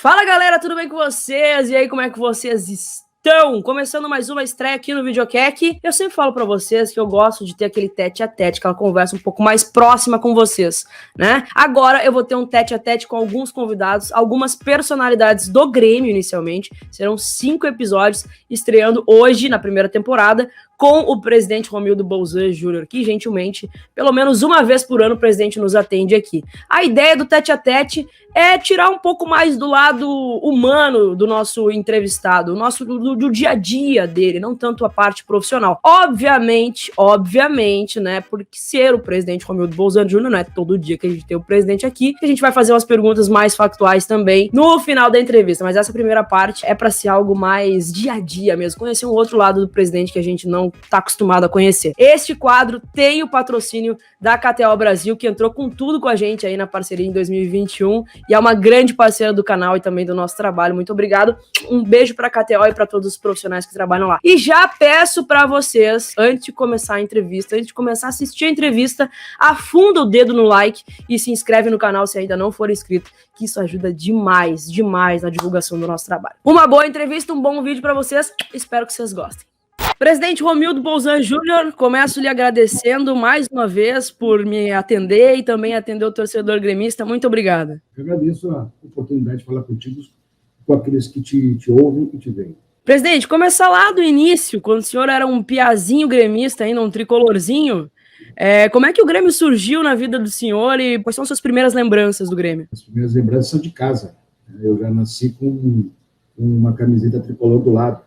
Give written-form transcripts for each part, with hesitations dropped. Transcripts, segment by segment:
Fala galera, tudo bem com vocês? E aí, como é que vocês estão? Começando mais uma estreia aqui no Videocac. Eu sempre falo pra vocês que eu gosto de ter aquele tete-a-tete, aquela conversa um pouco mais próxima com vocês, né? Agora eu vou ter um tete-a-tete com alguns convidados, algumas personalidades do Grêmio inicialmente. Serão 5 episódios estreando hoje na primeira temporada com o presidente Romildo Bolzan Júnior, que gentilmente, pelo menos uma vez por ano, o presidente nos atende aqui. A ideia do tete-a-tete é tirar um pouco mais do lado humano do nosso entrevistado, do dia a dia dele, não tanto a parte profissional. Obviamente, né, porque ser o presidente Romildo Bolzan Júnior não é todo dia que a gente tem o presidente aqui, que a gente vai fazer umas perguntas mais factuais também no final da entrevista, mas essa primeira parte é para ser algo mais dia a dia mesmo, conhecer um outro lado do presidente que a gente não tá acostumado a conhecer. Este quadro tem o patrocínio da KTO Brasil, que entrou com tudo com a gente aí na parceria em 2021 e é uma grande parceira do canal e também do nosso trabalho. Muito obrigado. Um beijo pra KTO e pra todos os profissionais que trabalham lá. E já peço pra vocês, antes de começar a entrevista, antes de começar a assistir a entrevista, afunda o dedo no like e se inscreve no canal se ainda não for inscrito, que isso ajuda demais na divulgação do nosso trabalho. Uma boa entrevista, um bom vídeo pra vocês. Espero que vocês gostem. Presidente Romildo Bolzan Júnior, começo lhe agradecendo mais uma vez por me atender e também atender o torcedor gremista. Muito obrigado. Eu agradeço a oportunidade de falar contigo, com aqueles que te ouvem e te veem. Presidente, começar lá do início, quando o senhor era um piazinho gremista, ainda um tricolorzinho, como é que o Grêmio surgiu na vida do senhor e quais são suas primeiras lembranças do Grêmio? As primeiras lembranças são de casa. Eu já nasci com uma camiseta tricolor do lado.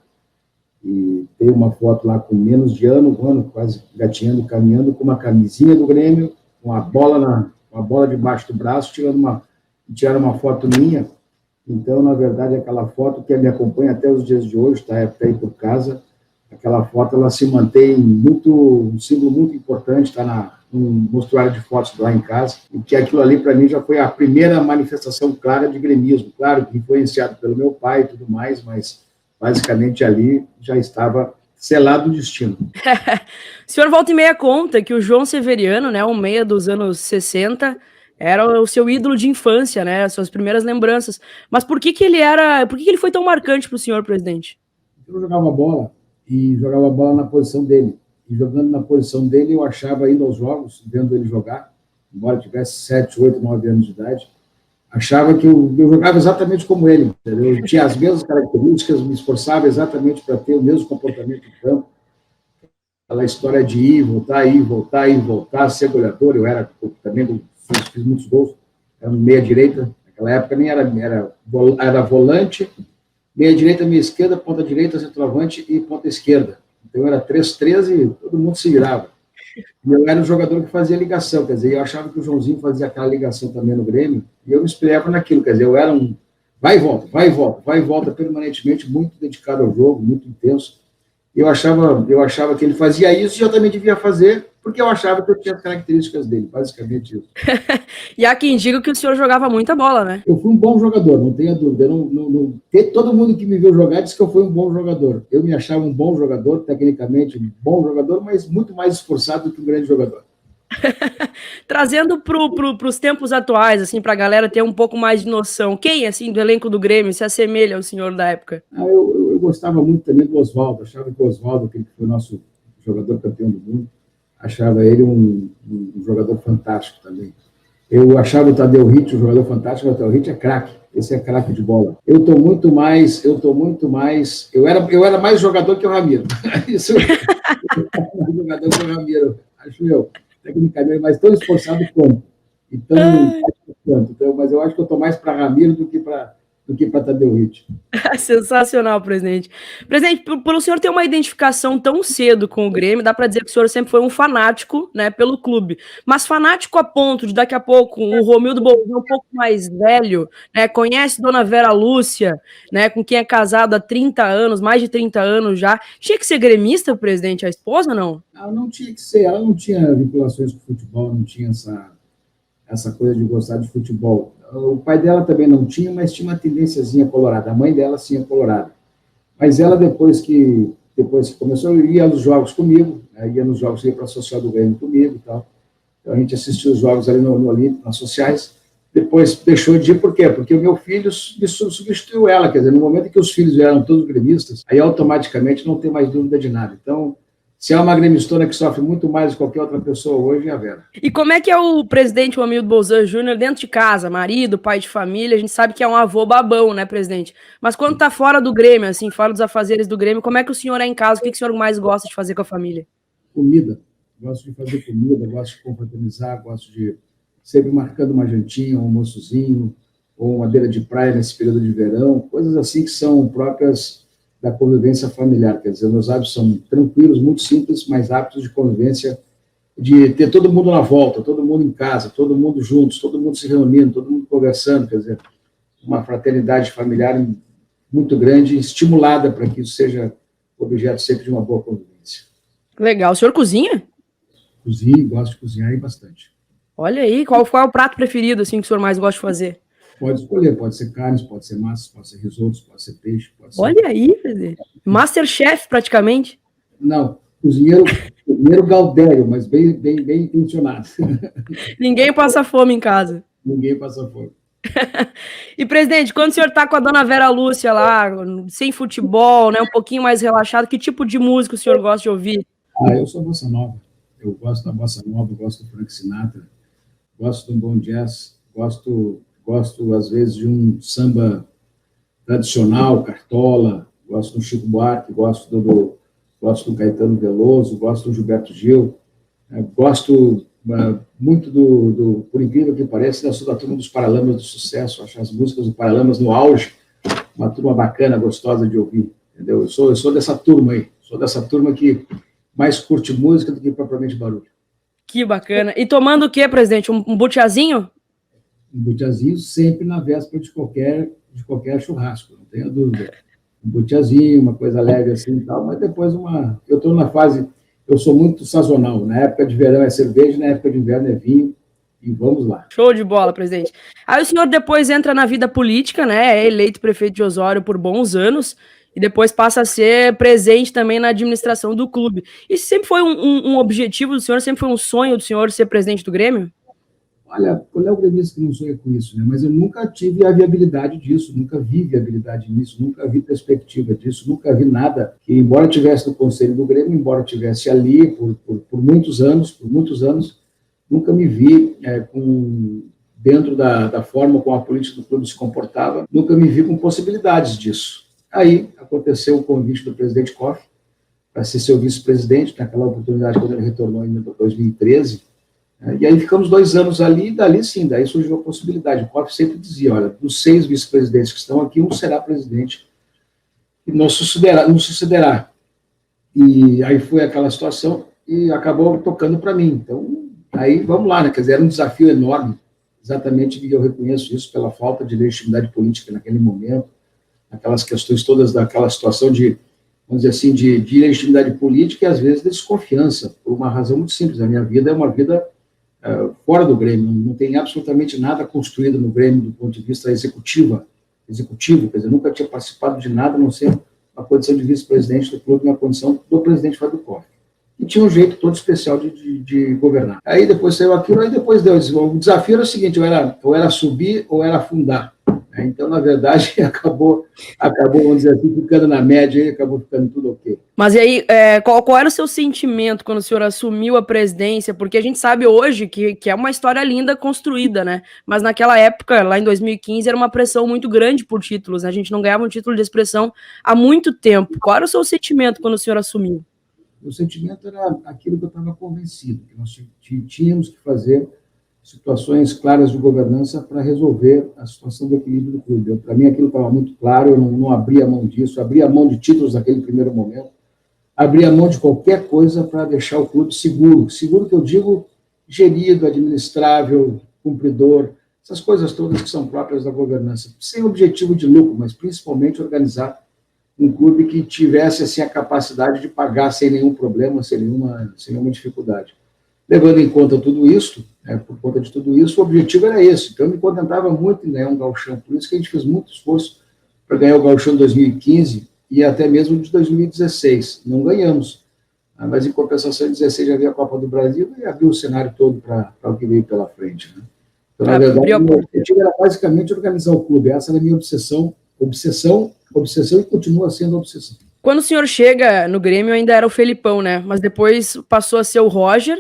E tem uma foto lá com menos de ano, quase gatinhando, caminhando, com uma camisinha do Grêmio, com a bola debaixo do braço, tiraram uma foto minha. Então, na verdade, aquela foto que me acompanha até os dias de hoje, está até aí por casa, aquela foto ela se mantém um símbolo muito importante, está no mostruário de fotos lá em casa, e que aquilo ali, para mim, já foi a primeira manifestação clara de gremismo. Claro que influenciado pelo meu pai e tudo mais, mas basicamente ali já estava selado o destino. O senhor volta e meia conta que o João Severiano, né, um meia dos anos 60, era o seu ídolo de infância, né, as suas primeiras lembranças. Mas por que ele foi tão marcante para o senhor, presidente? Eu jogava bola na posição dele. E jogando na posição dele, eu achava, indo aos jogos, vendo ele jogar, embora tivesse 7, 8, 9 anos de idade, achava que eu jogava exatamente como ele. Entendeu? Eu tinha as mesmas características, me esforçava exatamente para ter o mesmo comportamento em campo. Aquela história de ir, voltar, ser goleador. Eu também fiz muitos gols, era meia-direita. Naquela época nem era volante, meia-direita, meia-esquerda, ponta-direita, centroavante e ponta-esquerda. Então era 3-3 e todo mundo se virava. E eu era o jogador que fazia ligação, quer dizer, eu achava que o Joãozinho fazia aquela ligação também no Grêmio, e eu me espelhava naquilo, quer dizer, eu era um vai e volta permanentemente, muito dedicado ao jogo, muito intenso. Eu achava que ele fazia isso e eu também devia fazer, porque eu achava que eu tinha as características dele, basicamente isso. E há quem diga que o senhor jogava muita bola, né? Eu fui um bom jogador, não tenha dúvida. Todo mundo que me viu jogar disse que eu fui um bom jogador. Eu me achava um bom jogador, tecnicamente um bom jogador, mas muito mais esforçado do que um grande jogador. Trazendo para os tempos atuais, assim, para a galera ter um pouco mais de noção, quem, assim, do elenco do Grêmio se assemelha ao senhor da época? Eu gostava muito também do Oswaldo, achava que o Oswaldo, aquele que foi nosso jogador campeão do mundo, achava ele um jogador fantástico também. Eu achava o Tadeu Ritt um jogador fantástico, o Tadeu Ritt é craque, esse é craque de bola. Eu era mais jogador que o Ramiro. Isso, eu era mais jogador que o Ramiro, acho eu. Tecnicamente, mas tão esforçado quanto. Mas eu acho que eu estou mais para Ramiro do que para Tadeu Ritt. Sensacional, presidente. Presidente, pelo senhor ter uma identificação tão cedo com o Grêmio, dá para dizer que o senhor sempre foi um fanático, né, pelo clube. Mas fanático a ponto de daqui a pouco o Romildo Bolzan um pouco mais velho, né, conhece Dona Vera Lúcia, né, com quem é casado há 30 anos, mais de 30 anos já. Tinha que ser gremista, presidente, a esposa, não? Não tinha que ser. Ela não tinha vinculações com o futebol, não tinha essa coisa de gostar de futebol. O pai dela também não tinha, mas tinha uma tendênciazinha colorada. A mãe dela sim é colorada. Mas ela, depois que começou, ia aos jogos comigo, né? Ia nos jogos, ia para a social do Grêmio comigo e tal. Então a gente assistia os jogos ali no Olímpico, nas sociais. Depois deixou de ir, por quê? Porque o meu filho substituiu ela, quer dizer, no momento em que os filhos vieram todos gremistas, aí automaticamente não tem mais dúvida de nada. Então, se é uma gremistona que sofre muito mais do que qualquer outra pessoa hoje, é a Vera. E como é que é o presidente, o Hamilton Bolzan Júnior, dentro de casa, marido, pai de família? A gente sabe que é um avô babão, né, presidente? Mas quando tá fora do Grêmio, assim, fora dos afazeres do Grêmio, como é que o senhor é em casa? O que o senhor mais gosta de fazer com a família? Comida. Gosto de fazer comida, gosto de confraternizar, gosto de sempre marcando uma jantinha, um almoçozinho, ou uma beira de praia nesse período de verão, coisas assim que são próprias da convivência familiar. Quer dizer, meus hábitos são tranquilos, muito simples, mas hábitos de convivência, de ter todo mundo na volta, todo mundo em casa, todo mundo juntos, todo mundo se reunindo, todo mundo conversando, quer dizer, uma fraternidade familiar muito grande, estimulada para que isso seja objeto sempre de uma boa convivência. Legal. O senhor cozinha? Cozinho, gosto de cozinhar bastante. Olha aí, qual é o prato preferido, assim, que o senhor mais gosta de fazer? Pode escolher, pode ser carnes, pode ser massas, pode ser risotos, pode ser peixe, pode ser... Olha aí, presidente. Masterchef, praticamente. Não, cozinheiro gaudério, mas bem intencionado. Ninguém passa fome em casa. Ninguém passa fome. E, presidente, quando o senhor tá com a dona Vera Lúcia lá, sem futebol, né, um pouquinho mais relaxado, que tipo de música o senhor gosta de ouvir? Eu sou bossa nova. Eu gosto da bossa nova, gosto do Frank Sinatra, gosto de um bom jazz, gosto às vezes, de um samba tradicional, Cartola, gosto do Chico Buarque, gosto do Caetano Veloso, gosto do Gilberto Gil, gosto muito por incrível que pareça, da turma dos Paralamas do Sucesso, acho as músicas do Paralamas no auge, uma turma bacana, gostosa de ouvir, entendeu? Eu sou dessa turma aí, sou dessa turma que mais curte música do que propriamente barulho. Que bacana. E tomando o quê, presidente? Um butiazinho? Um butiazinho sempre na véspera de qualquer churrasco, não tenha dúvida. Um butiazinho, uma coisa leve assim e tal, mas depois eu estou na fase, eu sou muito sazonal, na época de verão é cerveja, na época de inverno é vinho, e vamos lá. Show de bola, presidente. Aí o senhor depois entra na vida política, né, é eleito prefeito de Osório por bons anos, e depois passa a ser presente também na administração do clube. Isso sempre foi um objetivo do senhor, sempre foi um sonho do senhor ser presidente do Grêmio? Olha, qual é o gremista que não sonha com isso, né? Mas eu nunca tive a viabilidade disso, nunca vi viabilidade nisso, nunca vi perspectiva disso, nunca vi nada que, embora eu tivesse no conselho do Grêmio, embora eu estivesse ali por muitos anos, nunca me vi dentro da forma como a política do clube se comportava, nunca me vi com possibilidades disso. Aí aconteceu o convite do presidente Koff para ser seu vice-presidente, naquela oportunidade quando ele retornou em 2013, e aí ficamos 2 anos ali, e daí surgiu a possibilidade. O Koff sempre dizia, olha, dos 6 vice-presidentes que estão aqui, um será presidente e nos sucederá. E aí foi aquela situação e acabou tocando para mim. Então, aí vamos lá, né? Quer dizer, era um desafio enorme, exatamente, e eu reconheço isso pela falta de legitimidade política naquele momento, aquelas questões todas daquela situação de, vamos dizer assim, de legitimidade política e às vezes de desconfiança, por uma razão muito simples. A minha vida é uma vida fora do Grêmio, não tem absolutamente nada construído no Grêmio do ponto de vista executivo, quer dizer, nunca tinha participado de nada, a não ser a condição de vice-presidente do clube, na condição do presidente Fábio Koff. E tinha um jeito todo especial de governar. Aí depois saiu aquilo, aí depois deu. O desafio era o seguinte, ou era subir ou era afundar. Então, na verdade, acabou, vamos dizer assim, ficando na média e acabou ficando tudo ok. Mas e aí, qual era o seu sentimento quando o senhor assumiu a presidência? Porque a gente sabe hoje que é uma história linda construída, né? Mas naquela época, lá em 2015, era uma pressão muito grande por títulos, né? A gente não ganhava um título de expressão há muito tempo. Qual era o seu sentimento quando o senhor assumiu? O sentimento era aquilo que eu estava convencido, que nós tínhamos que fazer situações claras de governança para resolver a situação do equilíbrio do clube. Para mim, aquilo estava muito claro, eu não abria mão disso, abria mão de títulos naquele primeiro momento, abria mão de qualquer coisa para deixar o clube seguro. Seguro que eu digo gerido, administrável, cumpridor, essas coisas todas que são próprias da governança, sem objetivo de lucro, mas principalmente organizar um clube que tivesse assim, a capacidade de pagar sem nenhum problema, sem nenhuma dificuldade. Levando em conta tudo isso, por conta de tudo isso, o objetivo era esse. Então, eu me contentava muito em ganhar um gauchão. Por isso que a gente fez muito esforço para ganhar o gauchão de 2015 e até mesmo de 2016. Não ganhamos, mas em compensação, em 2016 já veio a Copa do Brasil e abriu o cenário todo para o que veio pela frente. Né? Então, na verdade, o meu objetivo era basicamente organizar o clube. Essa era a minha obsessão, e continua sendo obsessão. Quando o senhor chega no Grêmio, ainda era o Felipão, né? Mas depois passou a ser o Roger.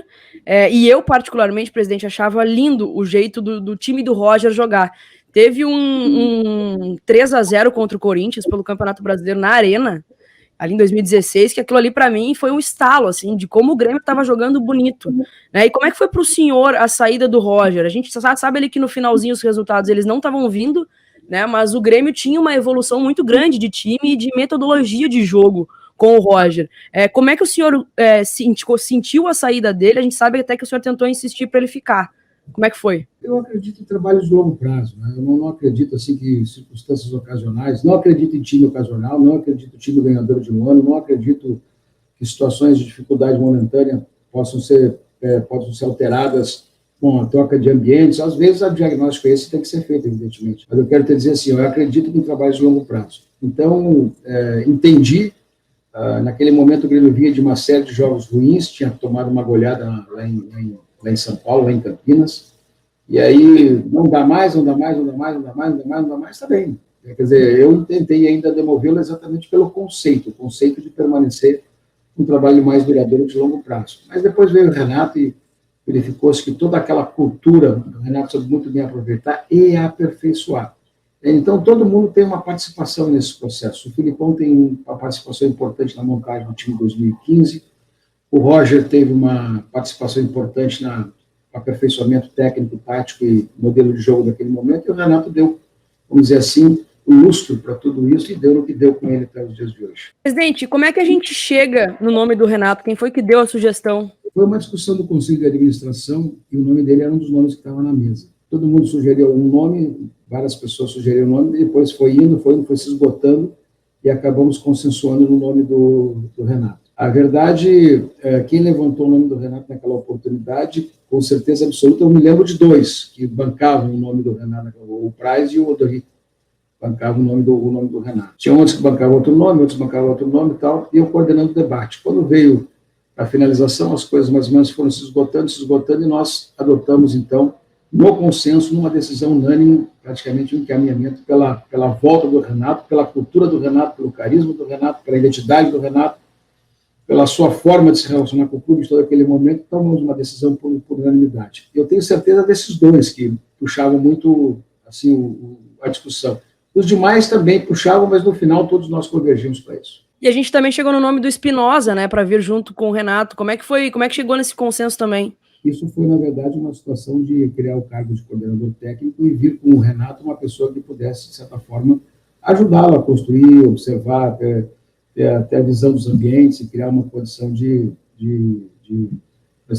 E eu, particularmente, presidente, achava lindo o jeito do time do Roger jogar. Teve um 3-0 contra o Corinthians pelo Campeonato Brasileiro na Arena, ali em 2016, que aquilo ali para mim foi um estalo, assim, de como o Grêmio estava jogando bonito, né? E como é que foi para o senhor a saída do Roger? A gente sabe ali que no finalzinho os resultados eles não estavam vindo, né? Mas o Grêmio tinha uma evolução muito grande de time e de metodologia de jogo com o Roger. Como é que o senhor sentiu a saída dele? A gente sabe até que o senhor tentou insistir para ele ficar. Como é que foi? Eu acredito em trabalhos de longo prazo, né? Eu não acredito assim que circunstâncias ocasionais, não acredito em time ocasional, não acredito em time ganhador de um ano, não acredito que situações de dificuldade momentânea possam ser alteradas com a troca de ambientes. Às vezes, o diagnóstico esse tem que ser feito, evidentemente. Mas eu quero te dizer assim, eu acredito em trabalhos de longo prazo. Então, entendi. Naquele momento, o Grêmio vinha de uma série de jogos ruins, tinha tomado uma goleada lá em São Paulo, lá em Campinas, e aí não dá mais, está bem. Quer dizer, eu tentei ainda demovê-lo exatamente pelo conceito, o conceito de permanecer um trabalho mais duradouro de longo prazo. Mas depois veio o Renato e verificou-se que toda aquela cultura, o Renato sabe muito bem aproveitar e aperfeiçoar. Então, todo mundo tem uma participação nesse processo. O Filipão tem uma participação importante na montagem do time de 2015, o Roger teve uma participação importante no aperfeiçoamento técnico, tático e modelo de jogo daquele momento, e o Renato deu, vamos dizer assim, o lustro para tudo isso e deu no que deu com ele até os dias de hoje. Presidente, como é que a gente chega no nome do Renato? Quem foi que deu a sugestão? Foi uma discussão do Conselho de Administração e o nome dele era um dos nomes que estava na mesa. Todo mundo sugeriu um nome, várias pessoas sugeriram o nome, e depois foi se esgotando e acabamos consensuando no nome do Renato. A verdade, quem levantou o nome do Renato naquela oportunidade, com certeza absoluta, eu me lembro de dois que bancavam o nome do Renato, o Praz e o Odori, bancavam o nome do Renato. Tinha outros que bancavam outro nome, outros bancavam outro nome e tal, e eu coordenando o debate. Quando veio a finalização, as coisas mais ou menos foram se esgotando, e nós adotamos, então, no consenso, numa decisão unânime, praticamente um encaminhamento pela volta do Renato, pela cultura do Renato, pelo carisma do Renato, pela identidade do Renato, pela sua forma de se relacionar com o clube de todo aquele momento, tomamos uma decisão por unanimidade. Eu tenho certeza desses dois que puxavam muito assim, a discussão. Os demais também puxavam, mas no final todos nós convergimos para isso. E a gente também chegou no nome do Espinosa, né, para vir junto com o Renato. Como é que chegou nesse consenso também? Isso foi, na verdade, uma situação de criar o cargo de coordenador técnico e vir com o Renato uma pessoa que pudesse, de certa forma, ajudá-lo a construir, observar, ter a visão dos ambientes e criar uma condição de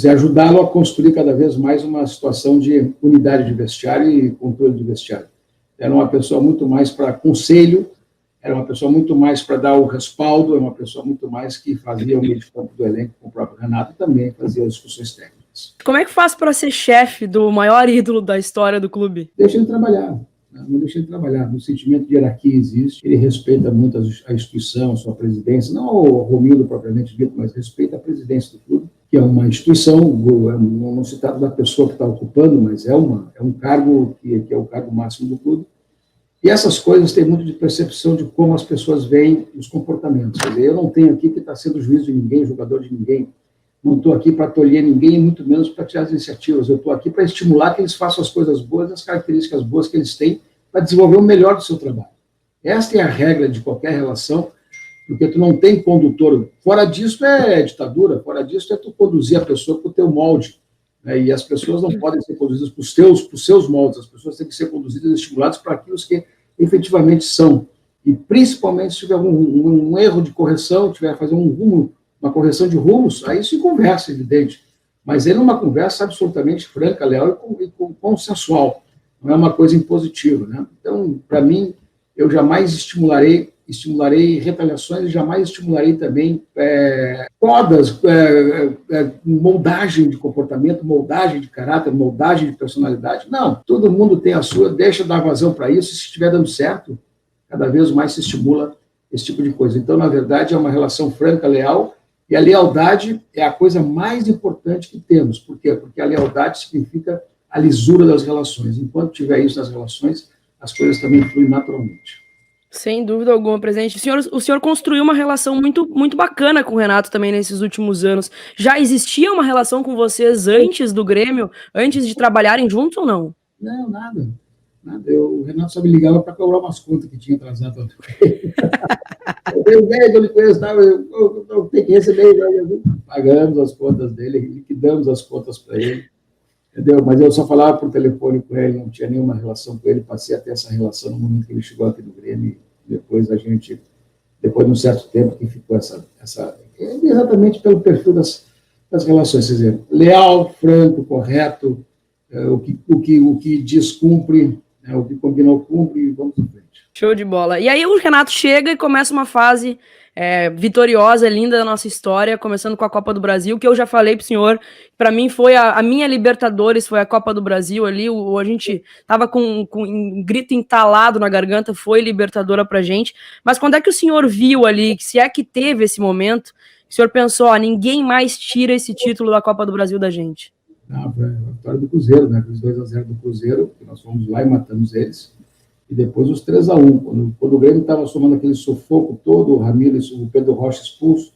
ajudá-lo a construir cada vez mais uma situação de unidade de vestiário e controle de vestiário. Era uma pessoa muito mais para conselho, era uma pessoa muito mais para dar o respaldo, era uma pessoa muito mais que fazia o meio de campo do elenco com o próprio Renato e também fazia as discussões técnicas. Como é que faz para ser chefe do maior ídolo da história do clube? Deixa ele trabalhar. Não deixa ele trabalhar. O sentimento de hierarquia existe, ele respeita muito a instituição, a sua presidência, não o Romildo propriamente dito, mas respeita a presidência do clube, que é uma instituição, não se trata da pessoa que está ocupando, mas é um cargo que é o cargo máximo do clube. E essas coisas têm muito de percepção de como as pessoas veem os comportamentos. Quer dizer, eu não tenho aqui que estar sendo juiz de ninguém, jogador de ninguém, não estou aqui para tolher ninguém, muito menos para tirar as iniciativas. Eu estou aqui para estimular que eles façam as coisas boas, as características boas que eles têm, para desenvolver o melhor do seu trabalho. Esta é a regra de qualquer relação, porque tu não tem condutor. Fora disso é ditadura, fora disso é tu conduzir a pessoa para o teu molde. Né? E as pessoas não podem ser conduzidas para os seus moldes, as pessoas têm que ser conduzidas e estimuladas para aquilo que efetivamente são. E principalmente se tiver um erro de correção, tiver que fazer uma correção de rumos, aí se conversa, evidente. Mas é uma conversa absolutamente franca, leal e consensual. Não é uma coisa impositiva. Né? Então, para mim, eu jamais estimularei retaliações e jamais estimularei também podas, moldagem de comportamento, moldagem de caráter, moldagem de personalidade. Não, todo mundo tem a sua, deixa dar vazão para isso, e se estiver dando certo, cada vez mais se estimula esse tipo de coisa. Então, na verdade, é uma relação franca, leal, e a lealdade é a coisa mais importante que temos. Por quê? Porque a lealdade significa a lisura das relações. Enquanto tiver isso nas relações, as coisas também fluem naturalmente. Sem dúvida alguma, presidente. O senhor construiu uma relação muito bacana com o Renato também nesses últimos anos. Já existia uma relação com vocês antes do Grêmio, antes de trabalharem juntos ou não? Não, nada. O Renato só me ligava para cobrar umas contas que tinha atrasado. Eu lhe conheço, eu tenho que receber. Pagamos as contas dele, liquidamos as contas para ele. Entendeu? Mas eu só falava por telefone com ele, não tinha nenhuma relação com ele, passei a ter essa relação no momento que ele chegou aqui no Grêmio, e depois depois de um certo tempo, que ficou exatamente pelo perfil das relações, quer dizer, leal, franco, correto, o que diz cumpre, o que combinou cumpre, e vamos em frente. Show de bola. E aí o Renato chega e começa uma fase vitoriosa, linda da nossa história, começando com a Copa do Brasil, que eu já falei pro senhor, para mim foi a minha Libertadores, foi a Copa do Brasil ali, a gente tava com um grito entalado na garganta, foi libertadora pra gente, mas quando é que o senhor viu ali, se é que teve esse momento, o senhor pensou, ninguém mais tira esse título da Copa do Brasil da gente? Não, foi a vitória do Cruzeiro, né, os 2-0 do Cruzeiro, que nós fomos lá e matamos eles, e depois os 3-1, quando o Grêmio estava somando aquele sufoco todo, o Ramírez, o Pedro Rocha expulso,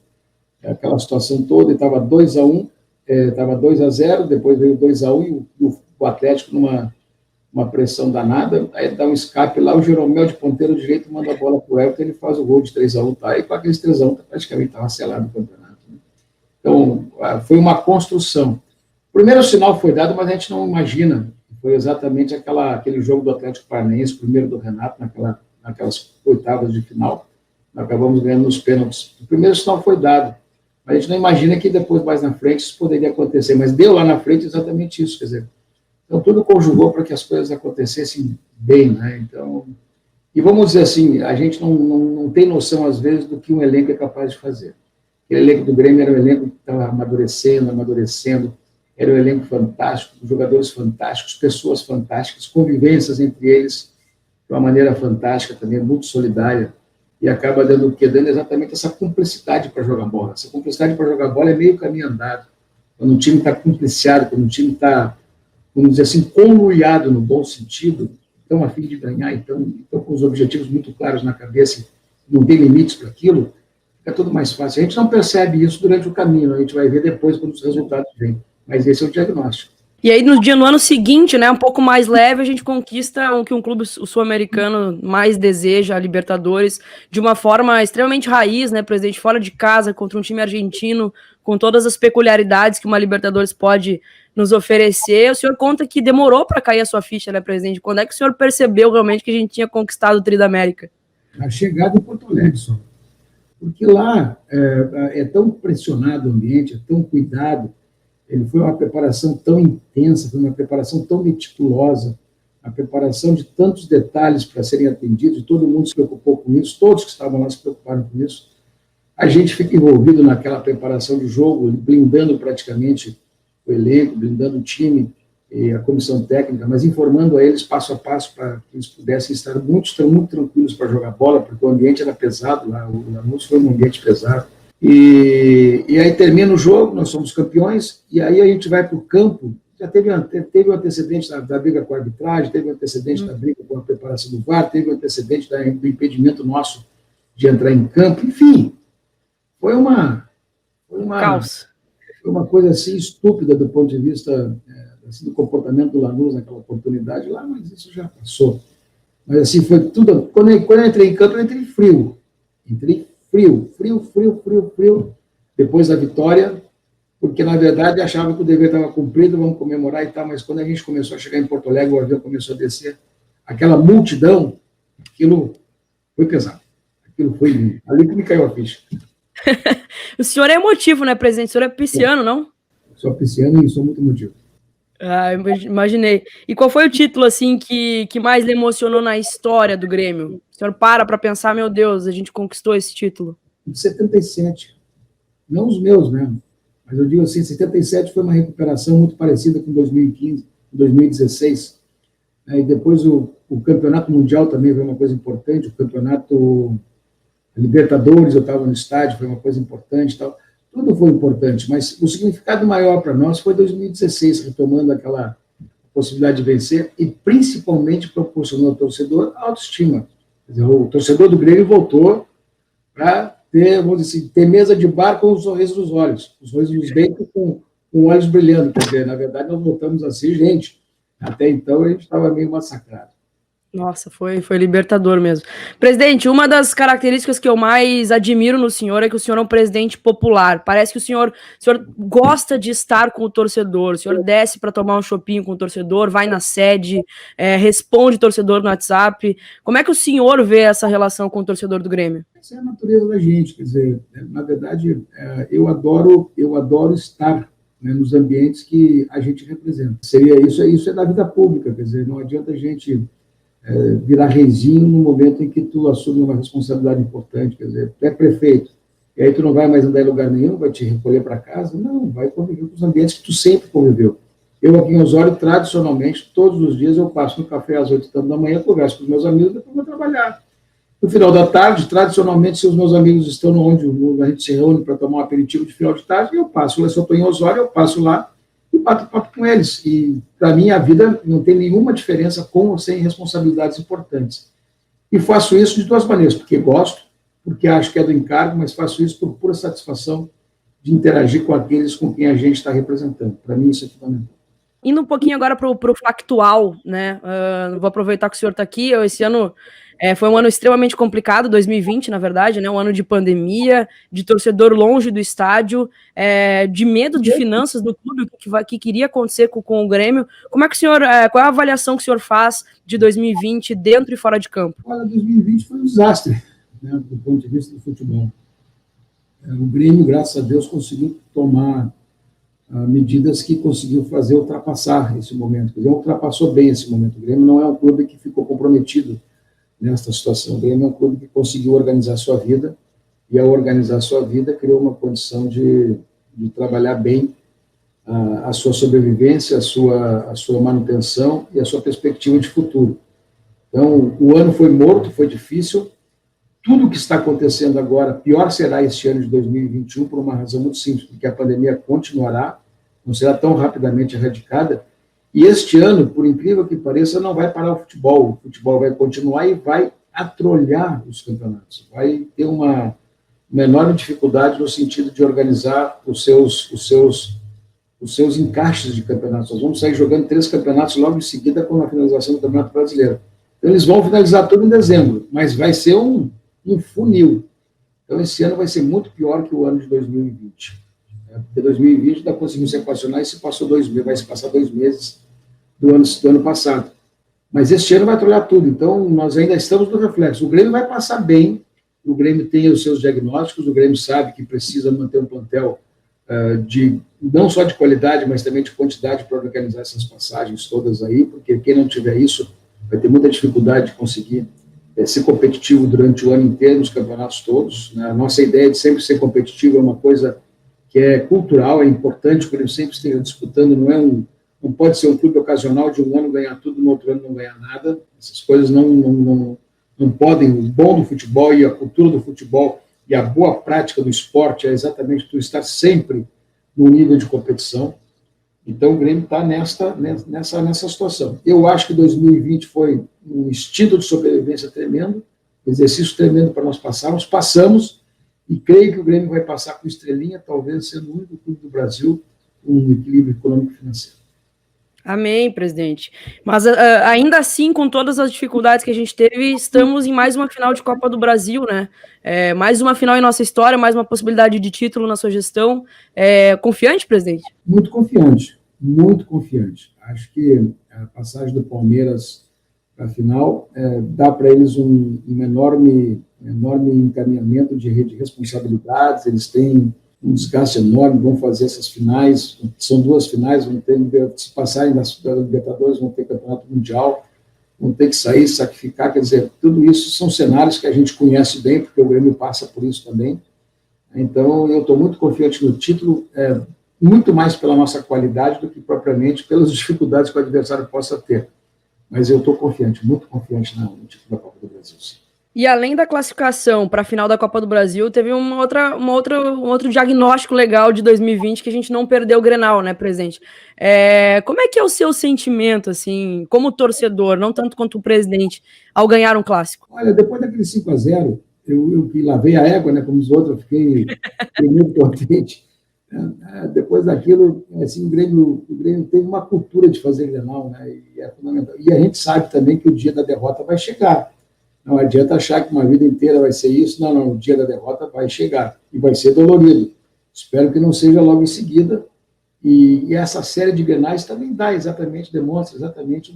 aquela situação toda, e estava 2-1, estava 2-0, depois veio 2-1, e o Atlético numa pressão danada, aí dá um escape lá, o Jeromel de ponteiro direito manda a bola para o Everton, ele faz o gol de 3-1, tá? E com aqueles 3-1 praticamente estava selado o campeonato. Né? Então, foi uma construção. O primeiro sinal foi dado, mas a gente não imagina. Foi exatamente aquele jogo do Atlético Paranaense, primeiro do Renato, naquelas oitavas de final. Nós acabamos ganhando nos pênaltis. O primeiro sinal foi dado, mas a gente não imagina que depois, mais na frente, isso poderia acontecer. Mas deu lá na frente exatamente isso, quer dizer. Então, tudo conjugou para que as coisas acontecessem bem, né? Então, e vamos dizer assim, a gente não tem noção, às vezes, do que um elenco é capaz de fazer. Aquele elenco do Grêmio era um elenco que estava amadurecendo, era um elenco fantástico, jogadores fantásticos, pessoas fantásticas, convivências entre eles de uma maneira fantástica também, muito solidária, e acaba dando o quê? Dando exatamente essa cumplicidade para jogar bola. Essa cumplicidade para jogar bola é meio caminho andado. Quando o time está cumpliciado, quando o time está, vamos dizer assim, conluiado no bom sentido, estão a fim de ganhar, então com os objetivos muito claros na cabeça, não tem limites para aquilo, fica tudo mais fácil. A gente não percebe isso durante o caminho, a gente vai ver depois quando os resultados vêm. Mas esse é o diagnóstico. E aí, no ano seguinte, né, um pouco mais leve, a gente conquista o que um clube sul-americano mais deseja, a Libertadores, de uma forma extremamente raiz, né, presidente, fora de casa, contra um time argentino, com todas as peculiaridades que uma Libertadores pode nos oferecer. O senhor conta que demorou para cair a sua ficha, né, presidente? Quando é que o senhor percebeu realmente que a gente tinha conquistado o Tri da América? A chegada em Porto Alegre, só. Porque lá é tão pressionado o ambiente, é tão cuidado. Ele foi uma preparação tão intensa, foi uma preparação tão meticulosa, a preparação de tantos detalhes para serem atendidos, todo mundo se preocupou com isso, todos que estavam lá se preocuparam com isso. A gente fica envolvido naquela preparação de jogo, blindando praticamente o elenco, blindando o time e a comissão técnica, mas informando a eles passo a passo para que eles pudessem estar muito tranquilos para jogar bola, porque o ambiente era pesado lá, o Lanús foi um ambiente pesado. E aí termina o jogo, nós somos campeões, e aí a gente vai para o campo, já teve o antecedente da briga com a arbitragem, teve o antecedente da briga com a preparação do VAR, teve o antecedente do impedimento nosso de entrar em campo, enfim, foi uma coisa assim estúpida do ponto de vista assim, do comportamento do Lanús naquela oportunidade lá, mas isso já passou. Mas assim, foi tudo, quando eu entrei em campo, eu entrei frio, frio, depois da vitória, porque, na verdade, achava que o dever estava cumprido, vamos comemorar e tal, mas quando a gente começou a chegar em Porto Alegre, o avião começou a descer, aquela multidão, aquilo foi pesado. Aquilo foi ali que me caiu a ficha. O senhor é emotivo, né, presidente? O senhor é pisciano, não? Sou pisciano e sou muito emotivo. Imaginei. E qual foi o título, assim, que mais lhe emocionou na história do Grêmio? O senhor para pensar, meu Deus, a gente conquistou esse título. De 77. Não os meus, né? Mas eu digo assim, 77 foi uma recuperação muito parecida com 2015, 2016. E depois o campeonato mundial também foi uma coisa importante, o campeonato Libertadores, eu estava no estádio, foi uma coisa importante e tal. Tudo foi importante, mas o significado maior para nós foi 2016, retomando aquela possibilidade de vencer e, principalmente, proporcionou ao torcedor autoestima. Quer dizer, o torcedor do Grêmio voltou para ter, vamos dizer assim, ter mesa de bar com um sorriso nos olhos, um sorriso nos dentes com olhos brilhando. Quer dizer, na verdade, nós voltamos assim, gente. Até então, a gente estava meio massacrado. Nossa, foi libertador mesmo. Presidente, uma das características que eu mais admiro no senhor é que o senhor é um presidente popular. Parece que o senhor gosta de estar com o torcedor. O senhor desce para tomar um chopinho com o torcedor, vai na sede, responde torcedor no WhatsApp. Como é que o senhor vê essa relação com o torcedor do Grêmio? Essa é a natureza da gente. Quer dizer, na verdade, eu adoro estar, né, nos ambientes que a gente representa. Isso é da vida pública. Quer dizer, não adianta a gente virar reizinho no momento em que tu assume uma responsabilidade importante, quer dizer, tu é prefeito, e aí tu não vai mais andar em lugar nenhum, vai te recolher para casa, não, vai conviver com os ambientes que tu sempre conviveu. Eu aqui em Osório, tradicionalmente, todos os dias eu passo no café às 8 da manhã, converso com os meus amigos, depois vou trabalhar. No final da tarde, tradicionalmente, se os meus amigos estão onde a gente se reúne para tomar um aperitivo de final de tarde, eu passo lá, se eu estou em Osório, eu passo lá, e bato papo com eles. E, para mim, a vida não tem nenhuma diferença com ou sem responsabilidades importantes. E faço isso de duas maneiras, porque gosto, porque acho que é do encargo, mas faço isso por pura satisfação de interagir com aqueles com quem a gente está representando. Para mim, isso é fundamental. Indo um pouquinho agora para o factual, né? Vou aproveitar que o senhor está aqui. Esse ano foi um ano extremamente complicado, 2020, na verdade, né? Um ano de pandemia, de torcedor longe do estádio, de medo de finanças do clube, que queria acontecer com o Grêmio. Como é que o senhor, qual é a avaliação que o senhor faz de 2020 dentro e fora de campo? Olha, 2020 foi um desastre, né, do ponto de vista do futebol. O Grêmio, graças a Deus, conseguiu tomar medidas que conseguiu fazer ultrapassar esse momento. Quer dizer, ultrapassou bem esse momento. O Grêmio não é um clube que ficou comprometido nesta situação. O Grêmio é um clube que conseguiu organizar sua vida, e ao organizar sua vida, criou uma condição de trabalhar bem a sua sobrevivência, a sua manutenção e a sua perspectiva de futuro. Então, o ano foi morto, foi difícil. Tudo o que está acontecendo agora, pior será este ano de 2021, por uma razão muito simples, porque a pandemia continuará, não será tão rapidamente erradicada, e este ano, por incrível que pareça, não vai parar o futebol vai continuar e vai atrolhar os campeonatos, vai ter uma enorme dificuldade no sentido de organizar os seus encaixes de campeonatos. Nós vamos sair jogando 3 campeonatos logo em seguida com a finalização do Campeonato Brasileiro. Então, eles vão finalizar tudo em dezembro, mas vai ser um funil. Então, esse ano vai ser muito pior que o ano de 2020. Porque 2020 ainda conseguimos se equacionar e vai se passar 2 meses do ano passado. Mas este ano vai atrolhar tudo. Então, nós ainda estamos no reflexo. O Grêmio vai passar bem, o Grêmio tem os seus diagnósticos, o Grêmio sabe que precisa manter um plantel não só de qualidade, mas também de quantidade para organizar essas passagens todas aí, porque quem não tiver isso vai ter muita dificuldade de conseguir ser competitivo durante o ano inteiro, nos campeonatos todos. Né? A nossa ideia de sempre ser competitivo é uma coisa que é cultural, é importante que ele sempre esteja disputando, não pode ser um clube ocasional de um ano ganhar tudo, no outro ano não ganhar nada. Essas coisas não podem. O bom do futebol e a cultura do futebol e a boa prática do esporte é exatamente tu estar sempre no nível de competição. Então, o Grêmio está nessa situação. Eu acho que 2020 foi um instinto de sobrevivência tremendo, um exercício tremendo para nós passamos, e creio que o Grêmio vai passar com estrelinha, talvez sendo o único clube do Brasil com um equilíbrio econômico e financeiro. Amém, presidente. Mas ainda assim, com todas as dificuldades que a gente teve, estamos em mais uma final de Copa do Brasil, né? Mais uma final em nossa história, mais uma possibilidade de título na sua gestão. Confiante, presidente? Muito confiante, muito confiante. Acho que a passagem do Palmeiras para a final dá para eles um enorme encaminhamento de responsabilidades. Eles têm um desgaste enorme, vão fazer essas finais, são 2 finais, vão ter, se passarem da Libertadores, vão ter campeonato mundial, vão ter que sair, sacrificar, quer dizer, tudo isso são cenários que a gente conhece bem, porque o Grêmio passa por isso também. Então, eu estou muito confiante no título, muito mais pela nossa qualidade do que propriamente pelas dificuldades que o adversário possa ter. Mas eu estou confiante, muito confiante no título da Copa do Brasil, sim. E além da classificação para a final da Copa do Brasil, teve um outro diagnóstico legal de 2020 que a gente não perdeu o Grenal, né, presidente? Como é que é o seu sentimento, assim, como torcedor, não tanto quanto o presidente, ao ganhar um clássico? Olha, depois daquele 5-0, eu que lavei a égua, né, como os outros, eu fiquei muito contente. Depois daquilo, assim, o Grêmio teve uma cultura de fazer Grenal, né, e é fundamental. E a gente sabe também que o dia da derrota vai chegar. Não adianta achar que uma vida inteira vai ser isso. Não, o dia da derrota vai chegar e vai ser dolorido. Espero que não seja logo em seguida. E essa série de Grenais também demonstra exatamente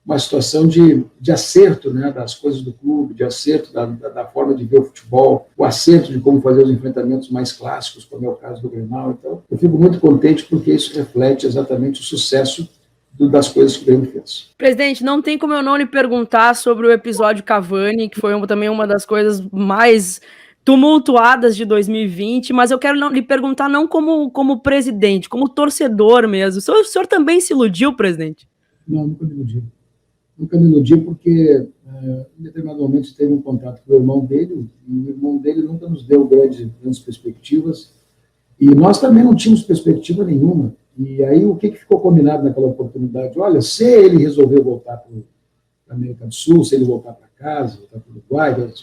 uma situação de acerto, né, das coisas do clube, de acerto da forma de ver o futebol, o acerto de como fazer os enfrentamentos mais clássicos, como é o caso do Grenal. Então, eu fico muito contente porque isso reflete exatamente o sucesso das coisas que o Grêmio fez. Presidente, não tem como eu não lhe perguntar sobre o episódio Cavani, que foi também uma das coisas mais tumultuadas de 2020, mas eu quero lhe perguntar não como presidente, como torcedor mesmo. O senhor também se iludiu, presidente? Não, nunca me iludi. Nunca me iludi porque, em determinado momento, teve um contato com o irmão dele, e o irmão dele nunca nos deu grandes perspectivas, e nós também não tínhamos perspectiva nenhuma. E aí, o que ficou combinado naquela oportunidade? Olha, se ele resolver voltar para a América do Sul, se ele voltar para casa, voltar para o Uruguai,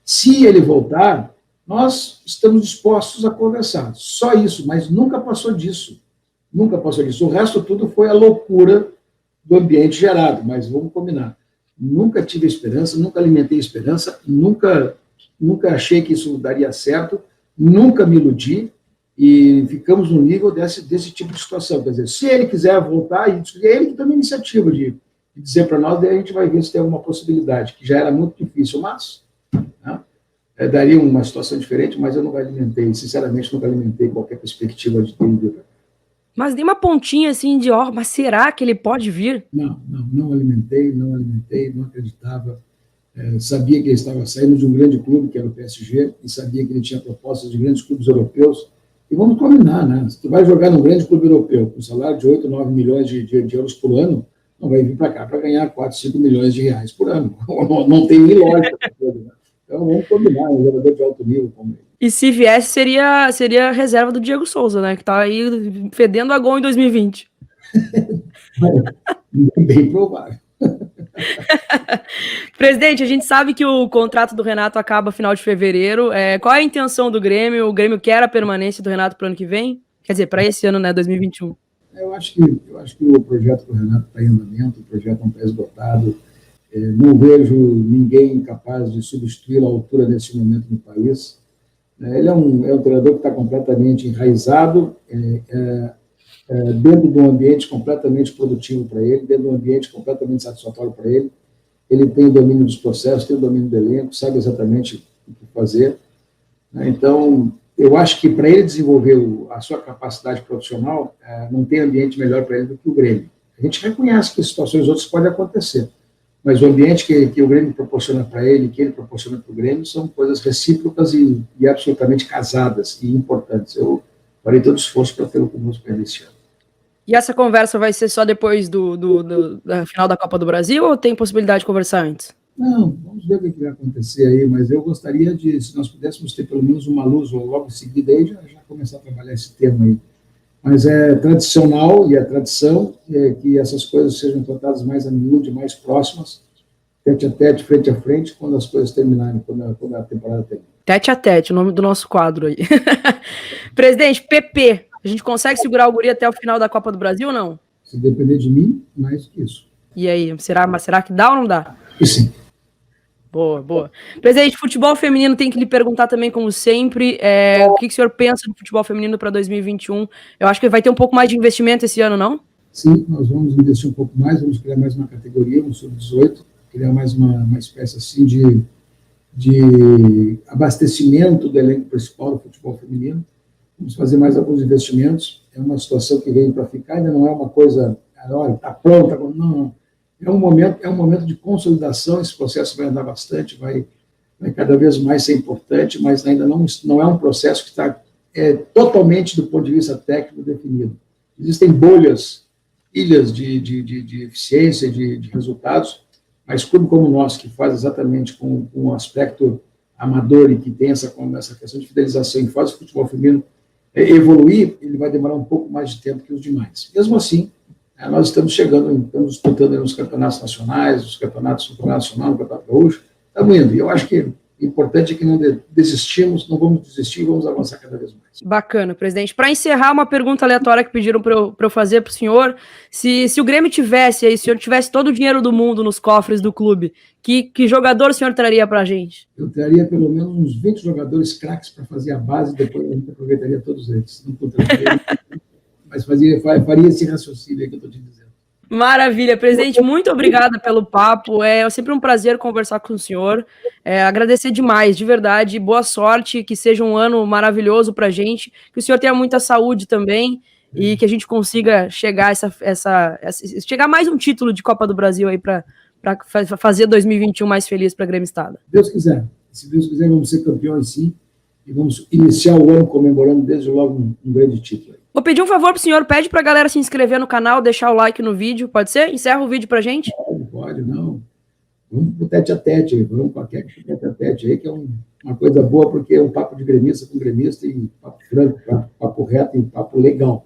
se ele voltar, nós estamos dispostos a conversar. Só isso, mas nunca passou disso. Nunca passou disso. O resto tudo foi a loucura do ambiente gerado, mas vamos combinar. Nunca tive esperança, nunca alimentei esperança, nunca achei que isso daria certo, nunca me iludi, e ficamos no nível desse tipo de situação. Quer dizer, se ele quiser voltar, é ele que toma a iniciativa de dizer para nós, daí a gente vai ver se tem alguma possibilidade, que já era muito difícil, mas né, daria uma situação diferente, mas eu nunca alimentei, sinceramente, nunca alimentei qualquer perspectiva de ter vir para cá. Mas nem uma pontinha assim de, mas será que ele pode vir? Não alimentei, não acreditava. Sabia que ele estava saindo de um grande clube, que era o PSG, e sabia que ele tinha propostas de grandes clubes europeus. E vamos combinar, né? Se tu vai jogar num grande clube europeu com salário de 8, 9 milhões de euros por ano, não vai vir para cá para ganhar 4, 5 milhões de reais por ano. Não tem nem lógica. Né? Então vamos combinar, um jogador de alto nível como ele. E se viesse, seria a reserva do Diego Souza, né? Que tá aí fedendo a gol em 2020. Bem provável. Presidente, a gente sabe que o contrato do Renato acaba final de fevereiro. Qual é a intenção do Grêmio? O Grêmio quer a permanência do Renato para o ano que vem? Quer dizer, para esse ano, né, 2021. Eu acho que o projeto do Renato está em andamento, o projeto não está esgotado. Não vejo ninguém capaz de substituí-lo à altura nesse momento no país. Ele é um treinador que está completamente enraizado, dentro de um ambiente completamente produtivo para ele, dentro de um ambiente completamente satisfatório para ele. Ele tem o domínio dos processos, tem o domínio do elenco, sabe exatamente o que fazer. Então, eu acho que para ele desenvolver a sua capacidade profissional, não tem ambiente melhor para ele do que o Grêmio. A gente reconhece que situações outras podem acontecer, mas o ambiente que o Grêmio proporciona para ele, que ele proporciona para o Grêmio, são coisas recíprocas e absolutamente casadas e importantes. Eu farei todo o esforço para tê-lo conosco para este ano. E essa conversa vai ser só depois da final da Copa do Brasil ou tem possibilidade de conversar antes? Não, vamos ver o que vai acontecer aí, mas eu gostaria se nós pudéssemos ter pelo menos uma luz logo em seguida aí, já começar a trabalhar esse tema aí. Mas é tradicional e a tradição é que essas coisas sejam tratadas mais a miúde, mais próximas, tete a tete, frente a frente, quando as coisas terminarem, quando a temporada termina. Tete a tete, o nome do nosso quadro aí. Presidente, PP, a gente consegue segurar o guri até o final da Copa do Brasil ou não? Se depender de mim, mais do que isso. E aí, será que dá ou não dá? E sim. Boa. Presidente, futebol feminino tem que lhe perguntar também, como sempre, o que o senhor pensa do futebol feminino para 2021? Eu acho que vai ter um pouco mais de investimento esse ano, não? Sim, nós vamos investir um pouco mais, vamos criar mais uma categoria, um sub-18, criar mais uma espécie assim de abastecimento do elenco principal do futebol feminino. Vamos fazer mais alguns investimentos. É uma situação que veio para ficar, ainda não é uma coisa, olha, está pronta, não. É um momento de consolidação, esse processo vai andar bastante, vai cada vez mais ser importante, mas ainda não é um processo que está totalmente, do ponto de vista técnico, definido. Existem ilhas de eficiência, de resultados, Mas clube como o nosso, que faz exatamente com o aspecto amador e que tem essa questão de fidelização e faz o futebol feminino evoluir, ele vai demorar um pouco mais de tempo que os demais. Mesmo assim, nós estamos disputando nos campeonatos nacionais, nos campeonatos do Campeonato Nacional, no Campeonato Gaúcho, estamos indo. E eu acho que o importante é que não desistimos, não vamos desistir, vamos avançar cada vez mais. Bacana, presidente. Para encerrar, uma pergunta aleatória que pediram para eu fazer para o senhor. Se o Grêmio tivesse aí, se o senhor tivesse todo o dinheiro do mundo nos cofres do clube, que jogador o senhor traria para a gente? Eu traria pelo menos uns 20 jogadores craques para fazer a base, depois a gente aproveitaria todos eles. Não contrataria, mas faria esse raciocínio aí que eu estou te dizendo. Maravilha, presidente, muito obrigada pelo papo, é sempre um prazer conversar com o senhor, agradecer demais, de verdade, boa sorte, que seja um ano maravilhoso pra gente, que o senhor tenha muita saúde também, e que a gente consiga chegar chegar mais um título de Copa do Brasil aí para fazer 2021 mais feliz para a Grêmio Estado. Deus quiser, se Deus quiser vamos ser campeões sim, e vamos iniciar o ano comemorando desde logo um grande título. Vou pedir um favor pro senhor, pede pra galera se inscrever no canal, deixar o like no vídeo, pode ser? Encerra o vídeo pra gente. Pode, não. Vamos pro tete-a-tete aí, vamos com aquele tete-a-tete aí, que é uma coisa boa, porque é um papo de gremista com gremista, e papo franco, papo reto e papo legal.